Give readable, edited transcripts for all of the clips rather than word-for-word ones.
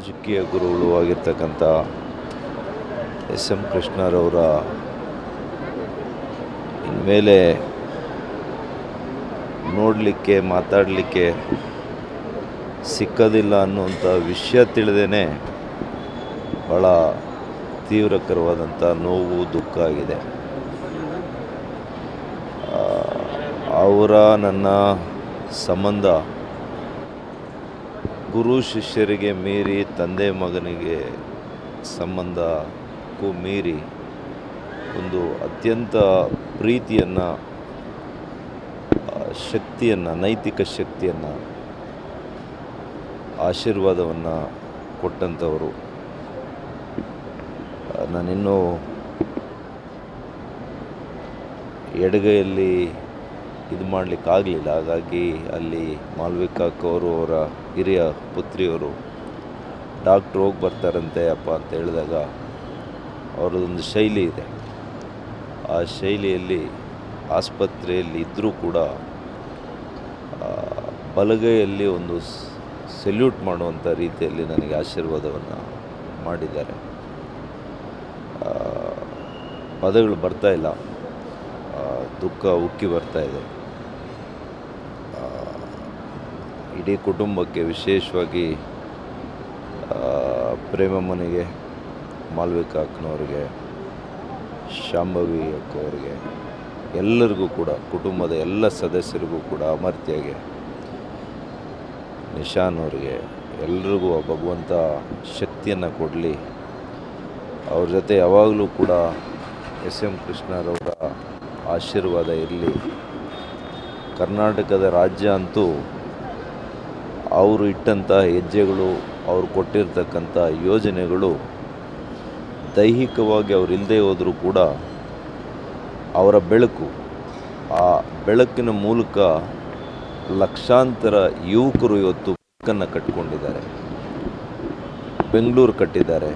ರಾಜಕೀಯ ಗುರುಗಳು ಆಗಿರ್ತಕ್ಕಂಥ ಎಸ್ ಎಂ ಕೃಷ್ಣರವರ ಇನ್ಮೇಲೆ ನೋಡಲಿಕ್ಕೆ ಮಾತಾಡಲಿಕ್ಕೆ ಸಿಕ್ಕೋದಿಲ್ಲ ಅನ್ನುವಂಥ ವಿಷಯ ತಿಳಿದೇ ಭಾಳ ತೀವ್ರಕರವಾದಂಥ ನೋವು ದುಃಖ ಆಗಿದೆ. ಅವರ ನನ್ನ ಸಂಬಂಧ ಗುರು ಶಿಷ್ಯರಿಗೆ ಮೀರಿ ತಂದೆ ಮಗನಿಗೆ ಸಂಬಂಧಕ್ಕೂ ಮೀರಿ ಒಂದು ಅತ್ಯಂತ ಪ್ರೀತಿಯನ್ನು, ಶಕ್ತಿಯನ್ನು, ನೈತಿಕ ಶಕ್ತಿಯನ್ನು, ಆಶೀರ್ವಾದವನ್ನು ಕೊಟ್ಟಂಥವರು. ನಾನಿನ್ನೂ ಎಡಗೈಯಲ್ಲಿ ಇದು ಮಾಡಲಿಕ್ಕಾಗಲಿಲ್ಲ. ಹಾಗಾಗಿ ಅಲ್ಲಿ ಮಾಲ್ವಿಕಾಕ್ಕವರು ಅವರ ಹಿರಿಯ ಪುತ್ರಿಯವರು ಡಾಕ್ಟ್ರು ಹೋಗಿ ಬರ್ತಾರಂತೆ ಅಪ್ಪ ಅಂತ ಹೇಳಿದಾಗ ಅವರದೊಂದು ಶೈಲಿ ಇದೆ. ಆ ಶೈಲಿಯಲ್ಲಿ ಆಸ್ಪತ್ರೆಯಲ್ಲಿ ಇದ್ದರೂ ಕೂಡ ಬಲಗೈಯಲ್ಲಿ ಒಂದು ಸೆಲ್ಯೂಟ್ ಮಾಡುವಂಥ ರೀತಿಯಲ್ಲಿ ನನಗೆ ಆಶೀರ್ವಾದವನ್ನು ಮಾಡಿದ್ದಾರೆ. ಪದಗಳು ಬರ್ತಾಯಿಲ್ಲ, ದುಃಖ ಉಕ್ಕಿ ಬರ್ತಾಯಿದೆ. ಇಡೀ ಕುಟುಂಬಕ್ಕೆ, ವಿಶೇಷವಾಗಿ ಪ್ರೇಮಮ್ಮನಿಗೆ, ಮಾಲ್ವಿಕಾ ಅಕ್ಕನವ್ರಿಗೆ, ಶಾಂಭವಿ ಅಕ್ಕವ್ರಿಗೆ, ಎಲ್ಲರಿಗೂ ಕೂಡ, ಕುಟುಂಬದ ಎಲ್ಲ ಸದಸ್ಯರಿಗೂ ಕೂಡ, ಅಮರ್ತ್ಯಗೆ, ನಿಶಾನ್ ಅವ್ರಿಗೆ, ಎಲ್ರಿಗೂ ಭಗವಂತ ಶಕ್ತಿಯನ್ನು ಕೊಡಲಿ. ಅವ್ರ ಜೊತೆ ಯಾವಾಗಲೂ ಕೂಡ ಎಸ್ ಎಂ ಕೃಷ್ಣರವರ ಆಶೀರ್ವಾದ ಇರಲಿ. ಕರ್ನಾಟಕದ ರಾಜ್ಯ ಅಂತೂ ಅವರು ಇಟ್ಟಂಥ ಹೆಜ್ಜೆಗಳು, ಅವರು ಕೊಟ್ಟಿರ್ತಕ್ಕಂಥ ಯೋಜನೆಗಳು, ದೈಹಿಕವಾಗಿ ಅವರು ಇಲ್ಲದೆ ಹೋದರೂ ಕೂಡ ಅವರ ಬೆಳಕು, ಆ ಬೆಳಕಿನ ಮೂಲಕ ಲಕ್ಷಾಂತರ ಯುವಕರು ಇವತ್ತು ಬೆಳಕನ್ನು ಕಟ್ಟಿಕೊಂಡಿದ್ದಾರೆ, ಬೆಂಗಳೂರು ಕಟ್ಟಿದ್ದಾರೆ.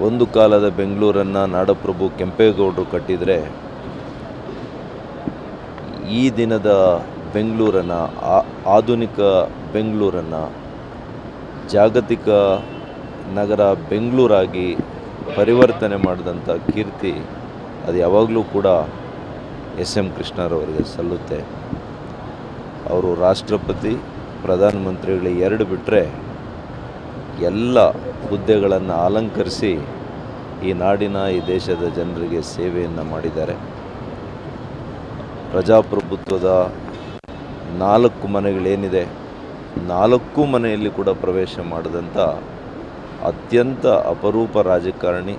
ಒಂದು ಕಾಲದ ಬೆಂಗಳೂರನ್ನು ನಾಡಪ್ರಭು ಕೆಂಪೇಗೌಡರು ಕಟ್ಟಿದರೆ, ಈ ದಿನದ ಬೆಂಗಳೂರನ್ನು, ಆಧುನಿಕ ಬೆಂಗಳೂರನ್ನು, ಜಾಗತಿಕ ನಗರ ಬೆಂಗಳೂರಾಗಿ ಪರಿವರ್ತನೆ ಮಾಡಿದಂಥ ಕೀರ್ತಿ ಅದು ಯಾವಾಗಲೂ ಕೂಡ ಎಸ್ ಎಂ ಕೃಷ್ಣರವರಿಗೆ ಸಲ್ಲುತ್ತೆ. ಅವರು ರಾಷ್ಟ್ರಪತಿ, ಪ್ರಧಾನಮಂತ್ರಿಗಳು ಎರಡು ಬಿಟ್ಟರೆ ಎಲ್ಲ ಹುದ್ದೆಗಳನ್ನು ಅಲಂಕರಿಸಿ ಈ ನಾಡಿನ, ಈ ದೇಶದ ಜನರಿಗೆ ಸೇವೆಯನ್ನು ಮಾಡಿದ್ದಾರೆ. ಪ್ರಜಾಪ್ರಭುತ್ವದ 4 ಮನೆಗಳೇನಿದೆ, 4 ಮನೆಯಲ್ಲಿ ಕೂಡ ಪ್ರವೇಶ ಮಾಡಿದಂಥ ಅತ್ಯಂತ ಅಪರೂಪ ರಾಜಕಾರಣಿ.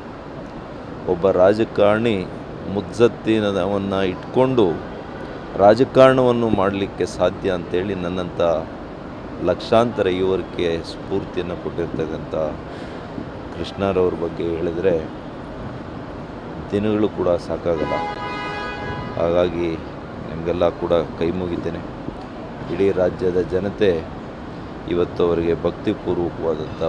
ಒಬ್ಬ ರಾಜಕಾರಣಿ ಮುತ್ಸದ್ದಿನವನ್ನು ಇಟ್ಕೊಂಡು ರಾಜಕಾರಣವನ್ನು ಮಾಡಲಿಕ್ಕೆ ಸಾಧ್ಯ ಅಂತೇಳಿ ನನ್ನಂಥ ಲಕ್ಷಾಂತರ ಯುವಕರಿಗೆ ಸ್ಫೂರ್ತಿಯನ್ನು ಕೊಟ್ಟಿರ್ತಕ್ಕಂಥ ಕೃಷ್ಣರವ್ರ ಬಗ್ಗೆ ಹೇಳಿದರೆ ದಿನಗಳು ಕೂಡ ಸಾಕಾಗಲ್ಲ. ಹಾಗಾಗಿ ನಿಮಗೆಲ್ಲ ಕೂಡ ಕೈ ಮುಗಿತೇನೆ. ಇಡೀ ರಾಜ್ಯದ ಜನತೆ ಇವತ್ತು ಅವರಿಗೆ ಭಕ್ತಿಪೂರ್ವಕವಾದಂಥ